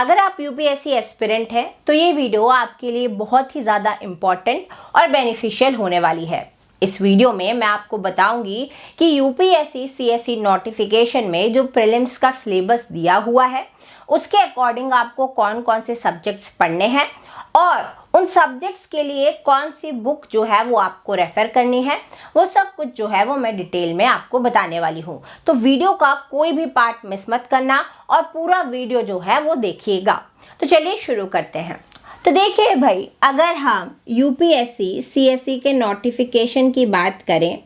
अगर आप UPSC aspirant हैं तो ये वीडियो आपके लिए बहुत ही ज़्यादा इम्पॉर्टेंट और बेनिफिशियल होने वाली है। इस वीडियो में मैं आपको बताऊंगी कि यूपीएससी सीएसई नोटिफिकेशन में जो प्रीलिम्स का सिलेबस दिया हुआ है उसके अकॉर्डिंग आपको कौन कौन से सब्जेक्ट्स पढ़ने हैं और उन सब्जेक्ट्स के लिए कौन सी बुक जो है वो आपको रेफर करनी है, वो सब कुछ जो है वो मैं डिटेल में आपको बताने वाली हूँ। तो वीडियो का कोई भी पार्ट मिस मत करना और पूरा वीडियो जो है वो देखिएगा। तो चलिए शुरू करते हैं। तो देखिए भाई, अगर हम यूपीएससी सीएसई के नोटिफिकेशन की बात करें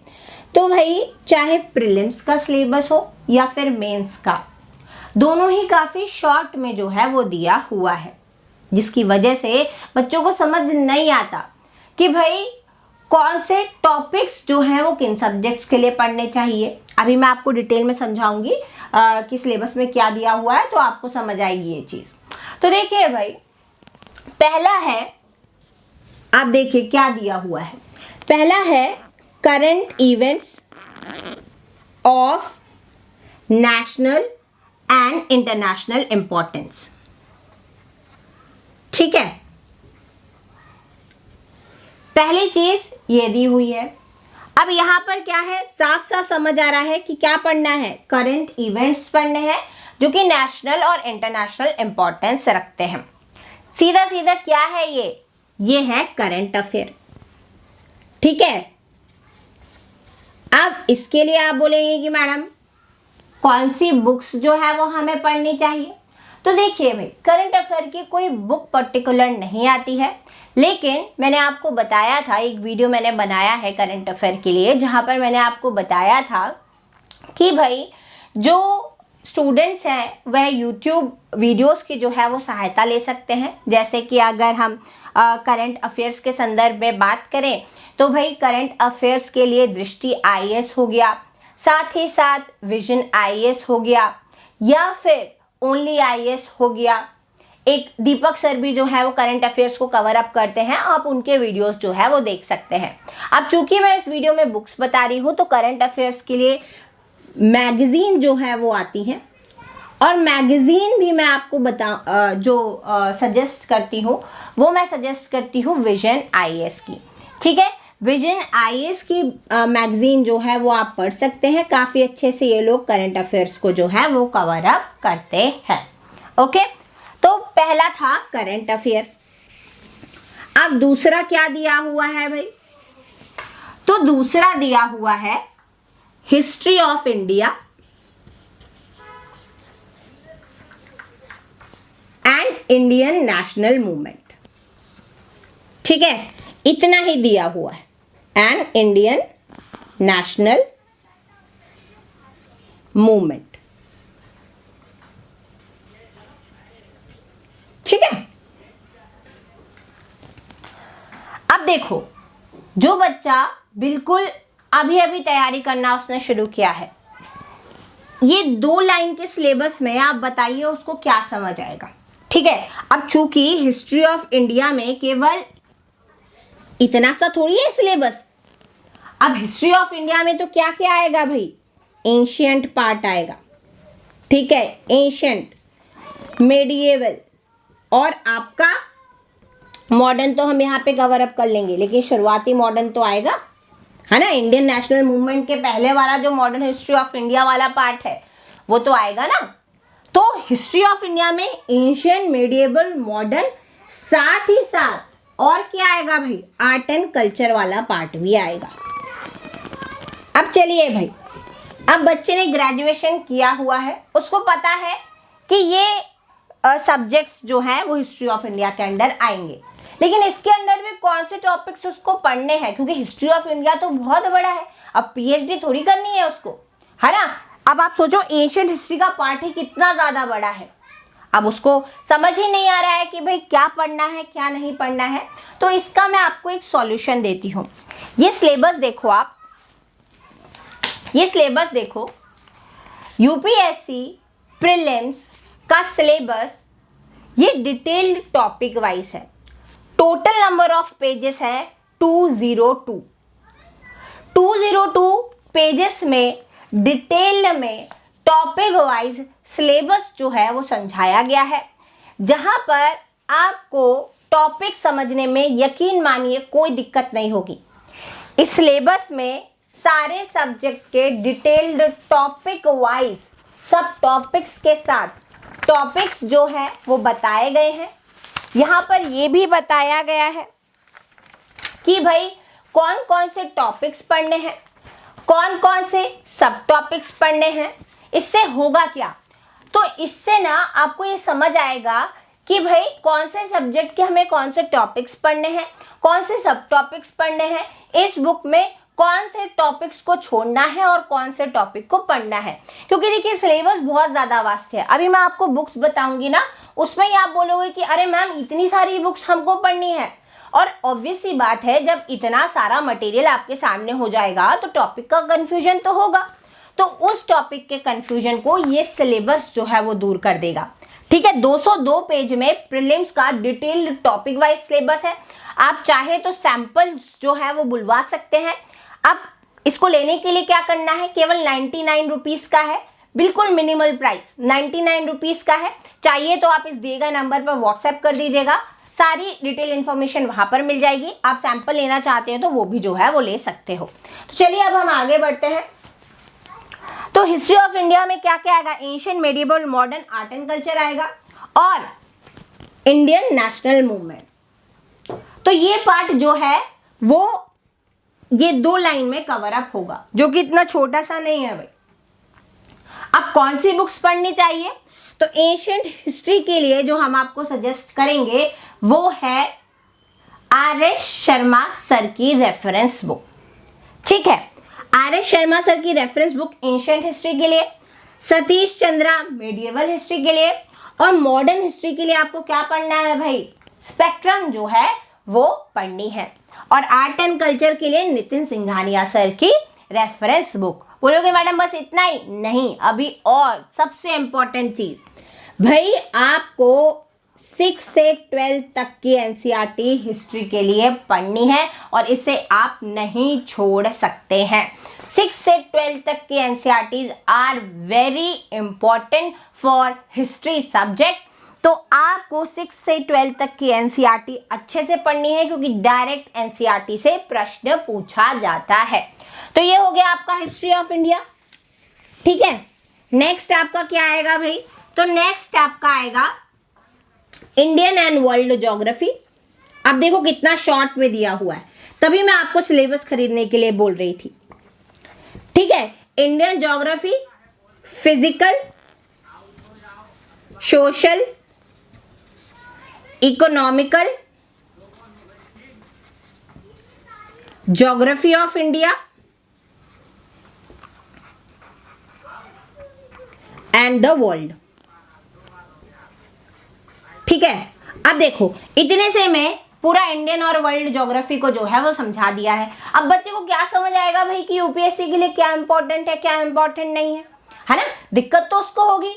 तो भाई चाहे प्रीलिम्स का सिलेबस हो या फिर मेंस का, दोनों ही काफ़ी शॉर्ट में जो है वो दिया हुआ है, जिसकी वजह से बच्चों को समझ नहीं आता कि भाई कौन से टॉपिक्स जो हैं वो किन सब्जेक्ट्स के लिए पढ़ने चाहिए। अभी मैं आपको डिटेल में समझाऊंगी कि सिलेबस में क्या दिया हुआ है, तो आपको समझ आएगी ये चीज़। तो देखिए भाई, पहला है, आप देखिए क्या दिया हुआ है। पहला है current events of national and international importance. ठीक है, पहली चीज ये दी हुई है। अब यहां पर क्या है, साफ साफ समझ आ रहा है कि क्या पढ़ना है, करंट इवेंट्स पढ़ने हैं जो कि नेशनल और इंटरनेशनल इंपॉर्टेंस रखते हैं। सीधा सीधा क्या है ये है करंट अफेयर। ठीक है, अब इसके लिए आप बोलेंगे कि मैडम कौन सी बुक्स जो है वो हमें पढ़नी चाहिए। तो देखिए भाई, करंट अफेयर की कोई बुक पर्टिकुलर नहीं आती है, लेकिन मैंने आपको बताया था, एक वीडियो मैंने बनाया है करंट अफेयर के लिए, जहाँ पर मैंने आपको बताया था कि भाई जो स्टूडेंट्स हैं वह यूट्यूब वीडियोस की जो है वो सहायता ले सकते हैं। जैसे कि अगर हम करंट अफेयर्स के संदर्भ में बात करें तो भाई करंट अफेयर्स के लिए दृष्टि आईएएस हो गया, साथ ही साथ विजन आईएएस हो गया, या फिर ओनली आईएएस हो गया। एक दीपक सर भी जो है वो करंट अफेयर्स को कवर अप करते हैं, आप उनके वीडियोस जो है वो देख सकते हैं। अब चूंकि मैं इस वीडियो में बुक्स बता रही हूँ तो करंट अफेयर्स के लिए मैगजीन जो है वो आती है, और मैगजीन भी मैं आपको सजेस्ट करती हूँ, वो मैं सजेस्ट करती हूँ विजन आईएएस की। ठीक है, विजन आईएएस की मैगजीन जो है वो आप पढ़ सकते हैं। काफ़ी अच्छे से ये लोग करंट अफेयर्स को जो है वो कवर अप करते हैं। ओके, तो पहला था करंट अफेयर। अब दूसरा क्या दिया हुआ है भाई, तो दूसरा दिया हुआ है history of India and Indian national movement. ठीक है, इतना ही दिया हुआ है, एंड इंडियन नेशनल मूवमेंट। ठीक है, अब देखो, जो बच्चा बिल्कुल अभी अभी तैयारी करना उसने शुरू किया है, ये 2 लाइन के सिलेबस में आप बताइए उसको क्या समझ आएगा। ठीक है, अब चूंकि हिस्ट्री ऑफ इंडिया में केवल इतना सा थोड़ी है सिलेबस। अब हिस्ट्री ऑफ इंडिया में तो क्या क्या आएगा भाई, एंशियंट पार्ट आएगा। ठीक है, एंशियंट, मेडिएवल, और आपका मॉडर्न तो हम यहाँ पे कवर अप कर लेंगे, लेकिन शुरुआती मॉडर्न तो आएगा, है ना। इंडियन नेशनल मूवमेंट के पहले वाला जो मॉडर्न हिस्ट्री ऑफ इंडिया वाला पार्ट है वो तो आएगा ना। तो हिस्ट्री ऑफ इंडिया में एंशियंट, मेडिएवल, मॉडर्न, साथ ही साथ और क्या आएगा भाई, आर्ट एंड कल्चर वाला पार्ट भी आएगा। अब चलिए भाई, अब बच्चे ने ग्रेजुएशन किया हुआ है, उसको पता है कि ये सब्जेक्ट्स जो हैं वो हिस्ट्री ऑफ इंडिया के अंडर आएंगे, लेकिन इसके अंदर में कौन से टॉपिक्स उसको पढ़ने हैं, क्योंकि हिस्ट्री ऑफ इंडिया तो बहुत बड़ा है। अब पीएचडी थोड़ी करनी है उसको, है ना। अब आप सोचो, एंशियंट हिस्ट्री का पार्ट ही कितना ज़्यादा बड़ा है। अब उसको समझ ही नहीं आ रहा है कि भाई क्या पढ़ना है क्या नहीं पढ़ना है। तो इसका मैं आपको एक सॉल्यूशन देती हूँ। ये सिलेबस देखो, आप ये सिलेबस देखो, यूपीएससी प्रीलिम्स का सिलेबस ये डिटेल्ड टॉपिक वाइज है। टोटल नंबर ऑफ पेजेस है 202। 202 पेजेस में डिटेल में टॉपिक वाइज सिलेबस जो है वो समझाया गया है। जहां पर आपको टॉपिक समझने में यकीन मानिए कोई दिक्कत नहीं होगी। इस सिलेबस में सारे सब्जेक्ट के डिटेल्ड टॉपिक वाइज सब टॉपिक्स के साथ टॉपिक्स जो है वो बताए गए हैं। यहाँ पर ये भी बताया गया है कि भाई कौन कौन से टॉपिक्स पढ़ने हैं, कौन कौन से सब टॉपिक्स पढ़ने हैं। इससे होगा क्या, तो इससे ना आपको ये समझ आएगा कि भाई कौन से सब्जेक्ट के हमें कौन से टॉपिक्स पढ़ने हैं, कौन से सब टॉपिक्स पढ़ने हैं, इस बुक में कौन से टॉपिक्स को छोड़ना है और कौन से टॉपिक को पढ़ना है। क्योंकि देखिए सिलेबस बहुत ज़्यादा वास्ट है। अभी मैं आपको बुक्स बताऊंगी ना, उसमें ही आप बोलोगे कि अरे मैम इतनी सारी बुक्स हमको पढ़नी है। और ऑब्वियस सी बात है, जब इतना सारा मटेरियल आपके सामने हो जाएगा तो टॉपिक का कन्फ्यूजन तो होगा। तो उस टॉपिक के कन्फ्यूजन को ये सिलेबस जो है वो दूर कर देगा। ठीक है, 202 पेज में प्रीलिम्स का डिटेल्ड टॉपिक वाइज सिलेबस है। आप चाहे तो सैंपल्स जो है वो बुलवा सकते हैं। अब इसको लेने के लिए क्या करना है, केवल 99 रुपीज़ का है, बिल्कुल मिनिमल प्राइस 99 रुपीज़ का है। चाहिए तो आप इस दिए गए नंबर पर व्हाट्सएप कर दीजिएगा, सारी डिटेल इन्फॉर्मेशन वहाँ पर मिल जाएगी। आप सैंपल लेना चाहते हैं तो वो भी जो है वो ले सकते हो। तो चलिए अब हम आगे बढ़ते हैं। तो हिस्ट्री ऑफ इंडिया में क्या क्या आएगा, ancient, medieval, modern, art and culture आएगा और इंडियन नेशनल मूवमेंट। तो ये पार्ट जो है वो ये 2 लाइन में कवर अप होगा, जो कि इतना छोटा सा नहीं है भाई। अब कौन सी बुक्स पढ़नी चाहिए, तो एंशिएंट हिस्ट्री के लिए जो हम आपको सजेस्ट करेंगे वो है आर.एस. शर्मा सर की रेफरेंस बुक। ठीक है, आर.एस. शर्मा सर की रेफरेंस बुक एंशिएंट हिस्ट्री के लिए, सतीश चंद्रा मेडिएवल हिस्ट्री के लिए, और मॉडर्न हिस्ट्री के लिए आपको क्या पढ़ना है भाई, स्पेक्ट्रम जो है वो पढ़नी है। और आर्ट एंड कल्चर के लिए नितिन सिंघानिया सर की रेफरेंस बुक। बोलोगे मैडम बस इतना ही, नहीं, अभी और सबसे इंपॉर्टेंट चीज भाई, आपको 6 से 12 तक की एनसीईआरटी हिस्ट्री के लिए पढ़नी है और इसे आप नहीं छोड़ सकते हैं। 6 से 12 तक की NCERTs are very important for history subject. तो आपको 6 से 12 तक की एनसीईआरटी अच्छे से पढ़नी है, क्योंकि डायरेक्ट एनसीईआरटी से प्रश्न पूछा जाता है। तो ये हो गया आपका हिस्ट्री ऑफ इंडिया। ठीक है, नेक्स्ट आपका क्या आएगा भाई, तो नेक्स्ट आपका आएगा इंडियन एंड वर्ल्ड ज्योग्राफी। अब देखो कितना शॉर्ट में दिया हुआ है, तभी मैं आपको सिलेबस खरीदने के लिए बोल रही थी। ठीक है, Indian geography, physical, social, economical, geography of India and the world. ठीक है, अब देखो इतने से मैं पूरा इंडियन और वर्ल्ड ज्योग्राफी को जो है वो समझा दिया है। अब बच्चे को क्या समझ आएगा भाई कि यूपीएससी के लिए क्या इंपॉर्टेंट है क्या इंपॉर्टेंट नहीं है ना। दिक्कत तो उसको होगी।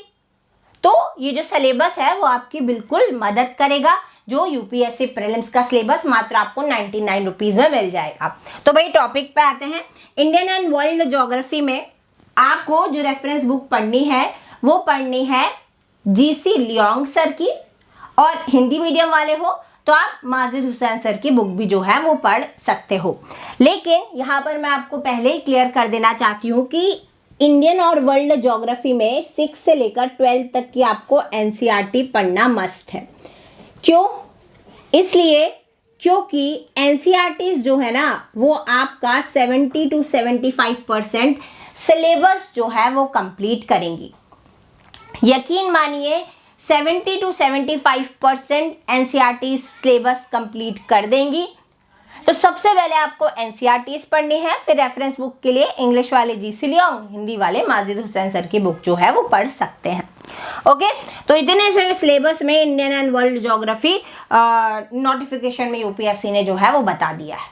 तो ये जो सिलेबस है वो आपकी बिल्कुल मदद करेगा। जो यूपीएससी प्रीलिम्स का सिलेबस मात्र आपको 99 रुपीज में मिल जाएगा। तो भाई टॉपिक पे आते हैं। इंडियन एंड वर्ल्ड ज्योग्राफी में आपको जो रेफरेंस बुक पढ़नी है वो पढ़नी है जीसी लियोंग सर की, और हिंदी मीडियम वाले हो तो आप माजिद हुसैन सर की बुक भी जो है वो पढ़ सकते हो। लेकिन यहाँ पर मैं आपको पहले ही क्लियर कर देना चाहती हूँ कि इंडियन और वर्ल्ड ज्योग्राफी में 6 से लेकर 12 तक की आपको एनसीईआरटी पढ़ना मस्ट है। क्यों? इसलिए क्योंकि एनसीईआरटी जो है ना वो आपका 70 to 75% सिलेबस जो है वो कंप्लीट करेंगी। यकीन मानिए 70 to 75% एनसीईआरटी सिलेबस कंप्लीट कर देंगी। तो सबसे पहले आपको एनसीईआरटीज पढ़नी है, फिर रेफरेंस बुक के लिए इंग्लिश वाले जीसी लियोंग, हिंदी वाले माजिद हुसैन सर की बुक जो है वो पढ़ सकते हैं। ओके, तो इतने से सिलेबस में Indian and world geography notification में यूपीएससी ने जो है वो बता दिया है।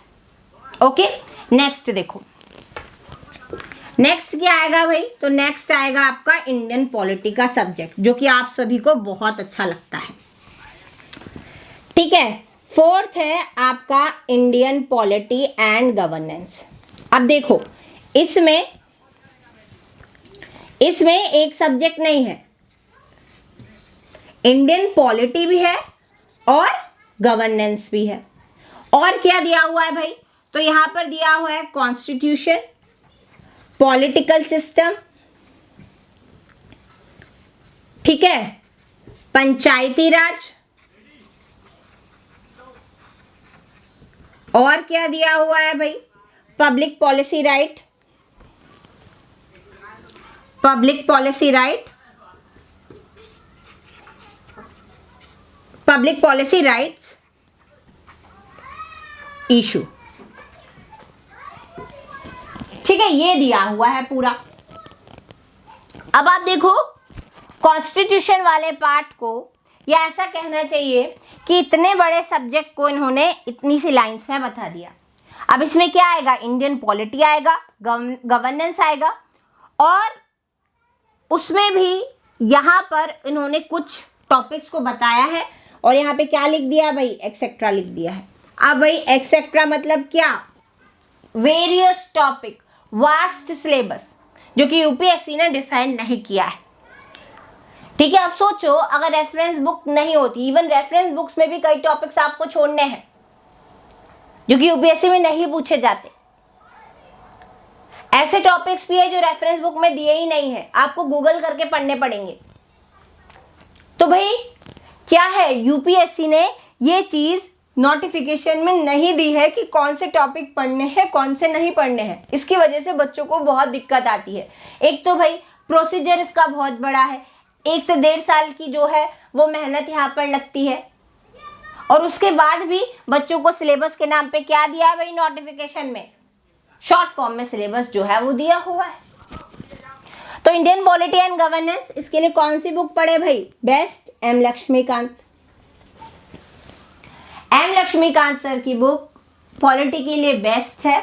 ओके, नेक्स्ट देखो, नेक्स्ट क्या आएगा भाई, तो नेक्स्ट आएगा आपका इंडियन पॉलिटी का सब्जेक्ट, जो कि आप सभी को बहुत अच्छा लगता है। ठीक है, 4th है आपका इंडियन पॉलिटी एंड गवर्नेंस। अब देखो इसमें एक सब्जेक्ट नहीं है, इंडियन पॉलिटी भी है और गवर्नेंस भी है। और क्या दिया हुआ है भाई? तो यहां पर दिया हुआ है कॉन्स्टिट्यूशन, पॉलिटिकल सिस्टम, ठीक है, पंचायती राज, और क्या दिया हुआ है भाई? Public policy right, public policy right, public policy rights issue, ठीक है, ये दिया हुआ है पूरा। अब आप देखो कॉन्स्टिट्यूशन वाले पार्ट को, या ऐसा कहना चाहिए कि इतने बड़े सब्जेक्ट को इन्होंने इतनी सी लाइंस में बता दिया। अब इसमें क्या आएगा? इंडियन पॉलिटी आएगा, गवर्नेंस आएगा, और उसमें भी यहाँ पर इन्होंने कुछ टॉपिक्स को बताया है, और यहाँ पे क्या लिख दिया भाई? एक्सेट्रा लिख दिया है। अब भाई एक्सेट्रा मतलब क्या? वेरियस टॉपिक, वास्ट सिलेबस, जो कि यूपीएससी ने डिफाइन नहीं किया है, ठीक है। अब सोचो अगर रेफरेंस बुक नहीं होती, इवन रेफरेंस बुक्स में भी कई टॉपिक्स आपको छोड़ने हैं जो कि यूपीएससी में नहीं पूछे जाते। ऐसे टॉपिक्स भी है जो रेफरेंस बुक में दिए ही नहीं है, आपको गूगल करके पढ़ने पड़ेंगे। तो भाई क्या है, यूपीएससी ने ये चीज नोटिफिकेशन में नहीं दी है कि कौन से टॉपिक पढ़ने हैं, कौन से नहीं पढ़ने हैं। इसकी वजह से बच्चों को बहुत दिक्कत आती है। एक तो भाई प्रोसीजर इसका बहुत बड़ा है, 1 से 1.5 साल की जो है वो मेहनत यहाँ पर लगती है, और उसके बाद भी बच्चों को सिलेबस के नाम पे क्या दिया है भाई? नोटिफिकेशन में शॉर्ट फॉर्म में सिलेबस जो है वो दिया हुआ है। तो इंडियन पॉलिटी एंड गवर्नेंस, इसके लिए कौन सी बुक पढ़े भाई? Best M Lakshmikanth. M Lakshmikanth sir की बुक पॉलिटी के लिए बेस्ट है।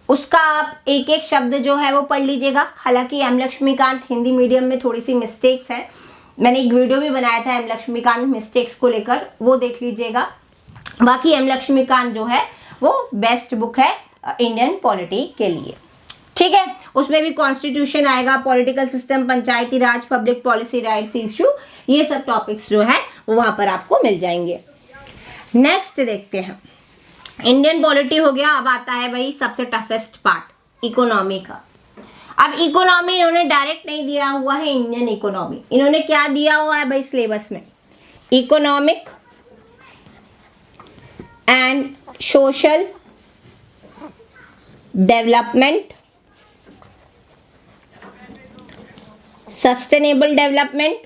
उसका आप एक एक शब्द जो है वो पढ़ लीजिएगा। हालांकि एम लक्ष्मीकांत हिंदी मीडियम में थोड़ी सी मिस्टेक्स है, मैंने एक वीडियो भी बनाया था एम लक्ष्मीकांत मिस्टेक्स को लेकर, वो देख लीजिएगा। बाकी एम लक्ष्मीकांत जो है वो बेस्ट बुक है इंडियन पॉलिटी के लिए, ठीक है। उसमें भी कॉन्स्टिट्यूशन आएगा, पॉलिटिकल सिस्टम, पंचायती राज, पब्लिक पॉलिसी राइट्स इशू, ये सब टॉपिक्स जो है वो वहां पर आपको मिल जाएंगे। नेक्स्ट देखते हैं, इंडियन पॉलिटी हो गया। अब आता है भाई सबसे टफेस्ट पार्ट, इकोनॉमी का। अब इकोनॉमी इन्होंने डायरेक्ट नहीं दिया हुआ है, इंडियन इकोनॉमी इन्होंने क्या दिया हुआ है भाई सिलेबस में? Economic and social development, sustainable development,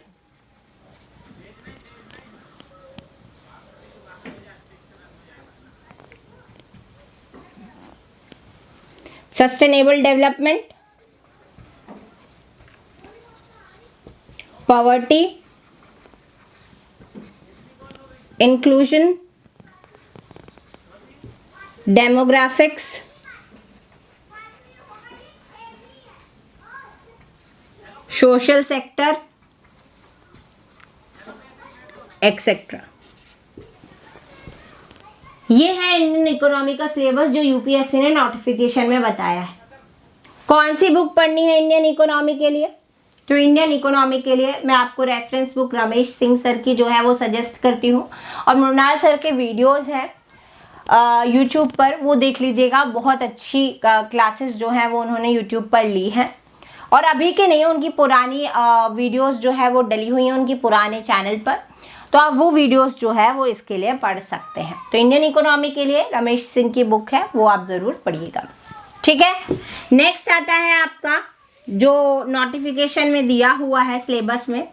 sustainable development, poverty, inclusion, demographics, social sector, etcetera. ये है इंडियन इकोनॉमी का सिलेबस जो यूपीएससी ने नोटिफिकेशन में बताया है। कौन सी बुक पढ़नी है इंडियन इकोनॉमी के लिए? तो इंडियन इकोनॉमी के लिए मैं आपको reference book Ramesh Singh sir की जो है वो सजेस्ट करती हूँ, और मृणाल सर के वीडियोस हैं यूट्यूब पर, वो देख लीजिएगा। बहुत अच्छी क्लासेस जो है वो उन्होंने यूट्यूब पर ली हैं, और अभी के नहीं, उनकी पुरानी वीडियोस जो है वो डली हुई हैं उनकी पुराने चैनल पर, तो आप वो वीडियोस जो है वो इसके लिए पढ़ सकते हैं। तो इंडियन इकोनॉमी के लिए रमेश सिंह की बुक है, वो आप ज़रूर पढ़िएगा, ठीक है। नेक्स्ट आता है आपका जो नोटिफिकेशन में दिया हुआ है सिलेबस में,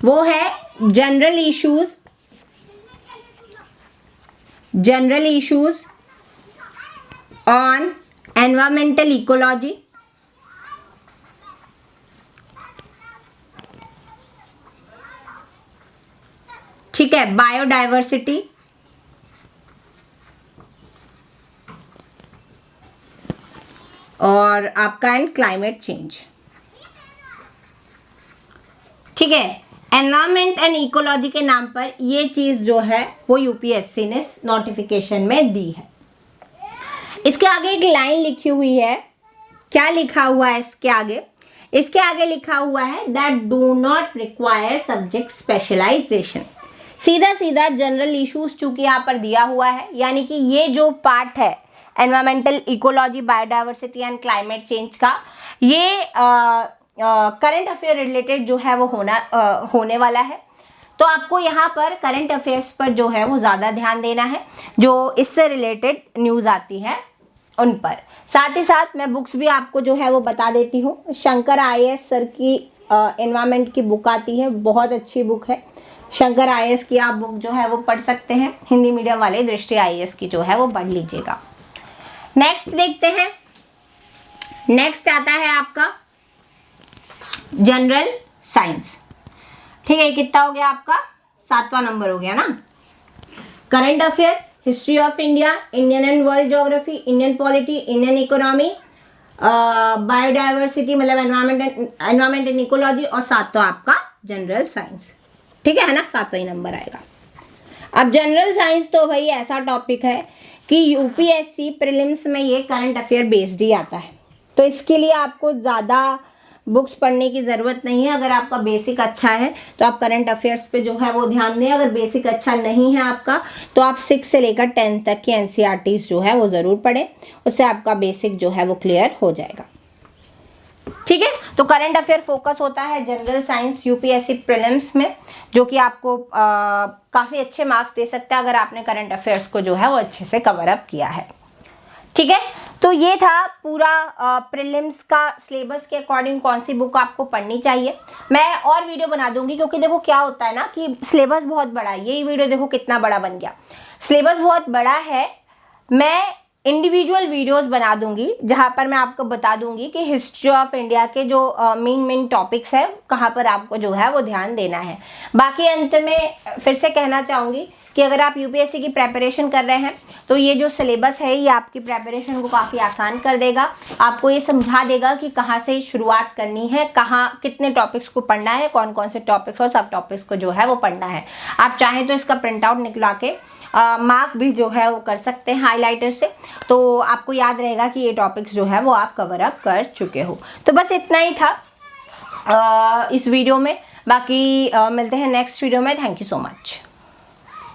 वो है general issues, general issues on environmental ecology, ठीक है, बायोडाइवर्सिटी, और आपका एंड क्लाइमेट चेंज, ठीक है। एनवायरमेंट एंड इकोलॉजी के नाम पर ये चीज जो है वो यूपीएससी ने नोटिफिकेशन में दी है। इसके आगे एक लाइन लिखी हुई है, क्या लिखा हुआ है इसके आगे? इसके आगे लिखा हुआ है that do not require subject specialisation. सीधा सीधा जनरल इश्यूज चूंकि यहाँ पर दिया हुआ है, यानी कि ये जो पार्ट है environmental ecology, biodiversity and climate change का, ये करंट अफेयर रिलेटेड जो है वो होने वाला है। तो आपको यहाँ पर करंट अफेयर्स पर जो है वो ज़्यादा ध्यान देना है, जो इससे रिलेटेड न्यूज़ आती है उन पर। साथ ही साथ मैं बुक्स भी आपको जो है वो बता देती हूँ। शंकर IAS सर की एनवायरमेंट की बुक आती है, बहुत अच्छी बुक है। शंकर IAS की आप बुक जो है वो पढ़ सकते हैं। हिंदी मीडियम वाले दृष्टि IAS की जो है वो पढ़ लीजिएगा। नेक्स्ट देखते हैं। नेक्स्ट आता है आपका जनरल साइंस। ठीक है, कितना हो गया आपका? 7वां नंबर हो गया ना। Current affair, history of India, Indian and world geography, Indian polity, Indian economy, biodiversity मतलब एनवायरमेंट एंड इकोलॉजी, और 7वां आपका जनरल साइंस। ठीक है ना, 7वां ही नंबर आएगा। अब जनरल साइंस तो भाई ऐसा टॉपिक है कि UPSC प्रीलिम्स में ये करंट अफेयर बेस्ड ही आता है, तो इसके लिए आपको ज़्यादा बुक्स पढ़ने की ज़रूरत नहीं है। अगर आपका बेसिक अच्छा है तो आप करंट अफेयर्स पे जो है वो ध्यान दें। अगर बेसिक अच्छा नहीं है आपका तो आप 6 से लेकर 10 तक की NCERTs जो है वो ज़रूर पढ़ें, उससे आपका बेसिक जो है वो क्लियर हो जाएगा। ठीक है, तो करंट अफेयर फोकस होता है जनरल साइंस UPSC प्रीलिम्स में, जो कि आपको काफ़ी अच्छे मार्क्स दे सकता है अगर आपने करंट अफेयर्स को जो है वो अच्छे से कवर अप किया है। ठीक है, तो ये था पूरा प्रीलिम्स का सिलेबस के अकॉर्डिंग कौन सी बुक आपको पढ़नी चाहिए। मैं और वीडियो बना दूंगी, क्योंकि देखो क्या होता है ना कि सिलेबस बहुत बड़ा है। यही वीडियो देखो कितना बड़ा बन गया, सिलेबस बहुत बड़ा है। मैं इंडिविजुअल वीडियोस बना दूंगी जहां पर मैं आपको बता दूंगी कि हिस्ट्री ऑफ इंडिया के जो मेन टॉपिक्स है कहां पर आपको जो है वो ध्यान देना है। बाकी अंत में फिर से कहना चाहूँगी कि अगर आप UPSC की प्रेपरेशन कर रहे हैं तो ये जो सिलेबस है ये आपकी प्रेपरेशन को काफ़ी आसान कर देगा। आपको ये समझा देगा कि कहाँ से शुरुआत करनी है, कहाँ कितने टॉपिक्स को पढ़ना है, कौन कौन से टॉपिक्स और सब टॉपिक्स को जो है वो पढ़ना है। आप चाहें तो इसका प्रिंट आउट निकला के मार्क भी जो है वो कर सकते हैं हाईलाइटर से, तो आपको याद रहेगा कि ये टॉपिक्स जो है वो आप कवर अप कर चुके हो। तो बस इतना ही था इस वीडियो में। बाकी मिलते हैं नेक्स्ट वीडियो में। Thank you so much.